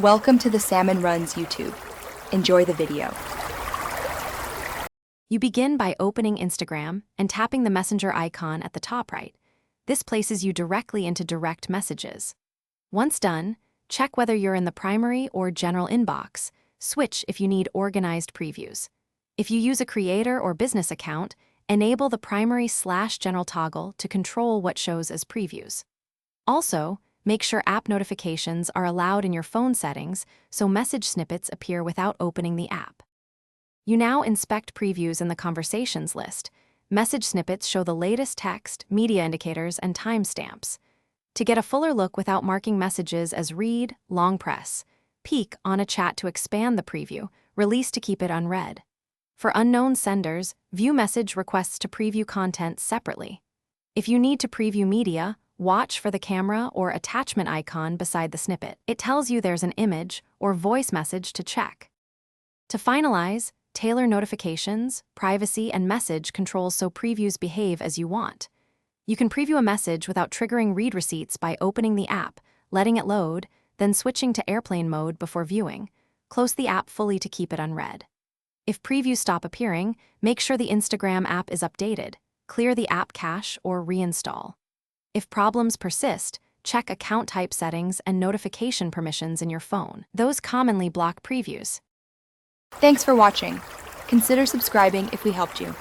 Welcome to the Salmon Runs YouTube. Enjoy the video. You begin by opening Instagram and tapping the messenger icon at the top right. This places you directly into direct messages. Once done, check whether you're in the primary or general inbox. Switch if you need organized previews. If you use a creator or business account, enable the primary/general toggle to control what shows as previews. Also, make sure app notifications are allowed in your phone settings so message snippets appear without opening the app. You now inspect previews in the conversations list. Message snippets show the latest text, media indicators, and timestamps. To get a fuller look without marking messages as read, long press. Peek on a chat to expand the preview, release to keep it unread. For unknown senders, view message requests to preview content separately. If you need to preview media, watch for the camera or attachment icon beside the snippet. It tells you there's an image or voice message to check. To finalize, tailor notifications, privacy, and message controls so previews behave as you want. You can preview a message without triggering read receipts by opening the app, letting it load, then switching to airplane mode before viewing. Close the app fully to keep it unread. If previews stop appearing, make sure the Instagram app is updated. Clear the app cache or reinstall. If problems persist, check account type settings and notification permissions in your phone. Those commonly block previews. Thanks for watching. Consider subscribing if we helped you.